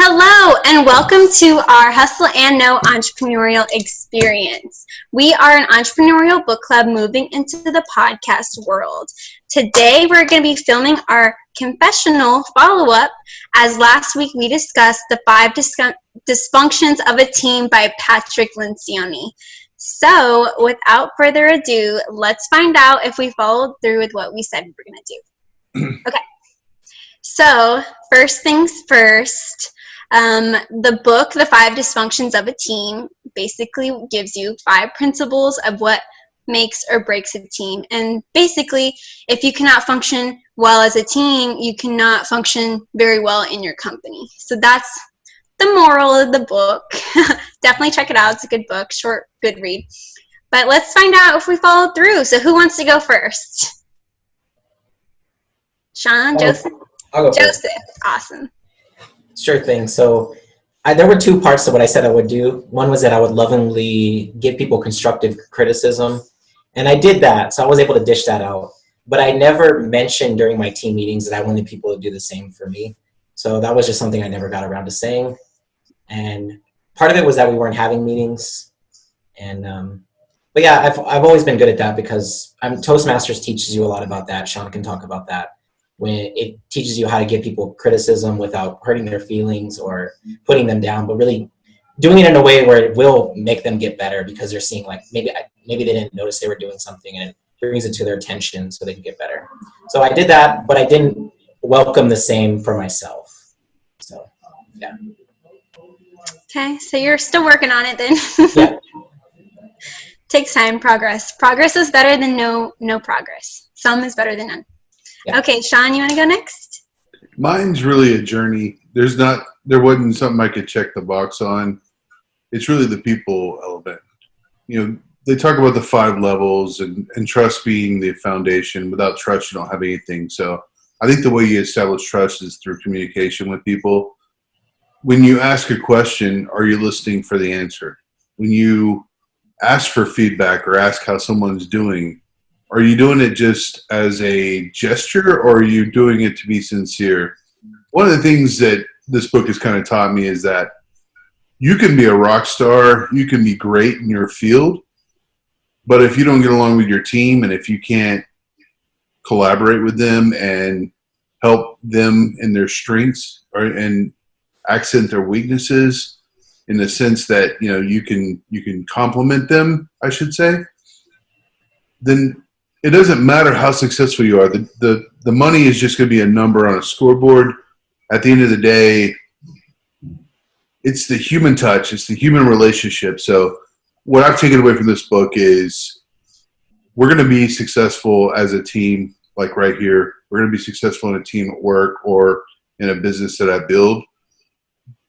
Hello and welcome to our Hustle and Know entrepreneurial experience. We are an entrepreneurial book club moving into the podcast world. Today we're going to be filming our confessional follow-up, as last week we discussed the Five Dysfunctions of a Team by Patrick Lencioni. So without further ado, let's find out if we followed through with what we said we were going to do. Okay. So first things first. The book, The Five Dysfunctions of a Team, basically gives you 5 principles of what makes or breaks a team. And basically, if you cannot function well as a team, you cannot function very well in your company. So that's the moral of the book. Definitely check it out. It's a good book, short, good read. But let's find out if we followed through. So who wants to go first? Shawn, Joseph? I'll go first. Joseph, awesome. Sure thing. So there were 2 parts to what I said I would do. One was that I would lovingly give people constructive criticism. And I did that, so I was able to dish that out. But I never mentioned during my team meetings that I wanted people to do the same for me. So that was just something I never got around to saying. And part of it was that we weren't having meetings. And but yeah, I've always been good at that because Toastmasters teaches you a lot about that. Shawn can talk about that. When it teaches you how to give people criticism without hurting their feelings or putting them down, but really doing it in a way where it will make them get better because they're seeing like maybe they didn't notice they were doing something and it brings it to their attention so they can get better. So I did that, but I didn't welcome the same for myself. So yeah. Okay, so you're still working on it then. Yeah. Takes time, progress. Progress is better than no progress. Some is better than none. Yeah. Okay, Shawn, you want to go next? Mine's really a journey. There wasn't something I could check the box on. It's really the people element. You know, they talk about the 5 levels and trust being the foundation. Without trust, you don't have anything. So I think the way you establish trust is through communication with people. When you ask a question, are you listening for the answer? When you ask for feedback or ask how someone's doing, are you doing it just as a gesture or are you doing it to be sincere? One of the things that this book has kind of taught me is that you can be a rock star, you can be great in your field, but if you don't get along with your team and if you can't collaborate with them and help them in their strengths and accent their weaknesses in the sense that, you know, you can complement them, I should say, then it doesn't matter how successful you are. The money is just going to be a number on a scoreboard. At the end of the day, it's the human touch. It's the human relationship. So what I've taken away from this book is we're going to be successful as a team, like right here. We're going to be successful in a team at work or in a business that I build.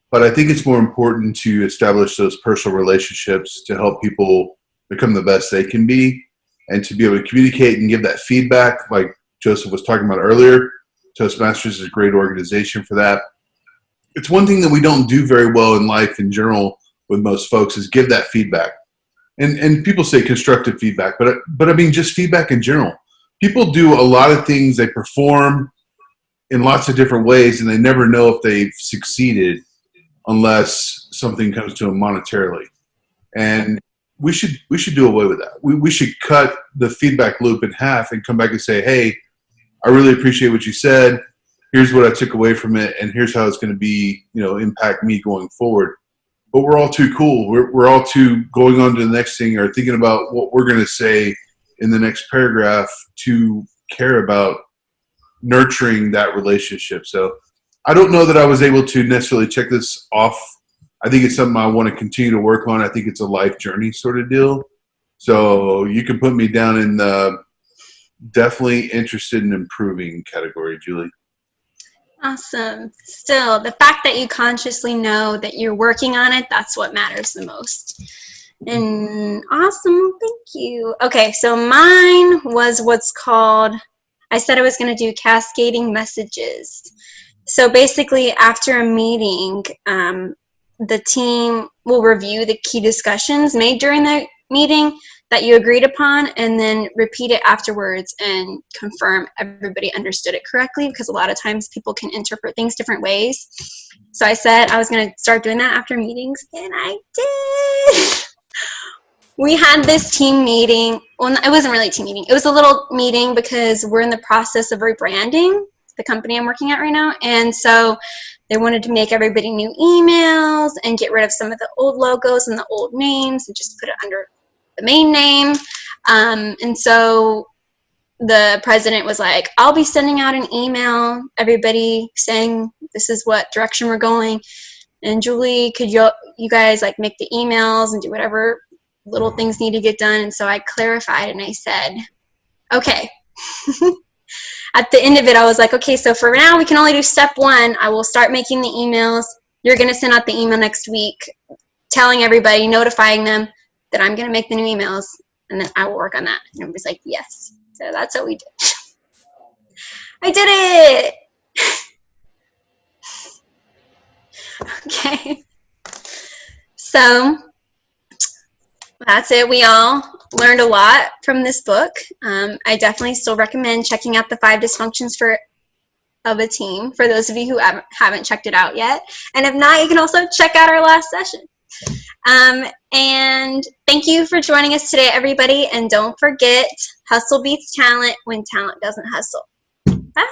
But I think it's more important to establish those personal relationships to help people become the best they can be. And to be able to communicate and give that feedback, like Joseph was talking about earlier. Toastmasters is a great organization for that. It's one thing that we don't do very well in life in general with most folks is give that feedback. And people say constructive feedback, but I mean just feedback in general. People do a lot of things, they perform in lots of different ways, and they never know if they've succeeded unless something comes to them monetarily. And we should do away with that. We should cut the feedback loop in half and come back and say, hey, I really appreciate what you said. Here's what I took away from it, and here's how it's going to be, you know, impact me going forward. But we're all too cool. We're all too going on to the next thing or thinking about what we're going to say in the next paragraph to care about nurturing that relationship. So I don't know that I was able to necessarily check this off. I think it's something I want to continue to work on. I think it's a life journey sort of deal. So you can put me down in the definitely interested in improving category, Julie. Awesome. Still, the fact that you consciously know that you're working on it, that's what matters the most. And awesome. Thank you. Okay, so mine was what's called, I said I was going to do cascading messages. So basically, after a meeting, the team will review the key discussions made during the meeting that you agreed upon, and then repeat it afterwards and confirm everybody understood it correctly, because a lot of times people can interpret things different ways. So I said I was going to start doing that after meetings, and I did. We had this team meeting. Well, it wasn't really a team meeting. It was a little meeting because we're in the process of rebranding the company I'm working at right now. And so they wanted to make everybody new emails and get rid of some of the old logos and the old names and just put it under the main name. And so the president was like, I'll be sending out an email, everybody, saying this is what direction we're going. And Julie, could you guys like make the emails and do whatever little things need to get done? And so I clarified and I said, okay. At the end of it, I was like, okay, so for now we can only do step 1. I will start making the emails. You're going to send out the email next week telling everybody, notifying them that I'm going to make the new emails, and then I will work on that. And everybody's like, yes. So that's what we did. I did it. Okay. So that's it. We all learned a lot from this book. I definitely still recommend checking out the 5 Dysfunctions of a Team for those of you who haven't checked it out yet. And if not, you can also check out our last session. And thank you for joining us today, everybody. And don't forget, hustle beats talent when talent doesn't hustle. Bye.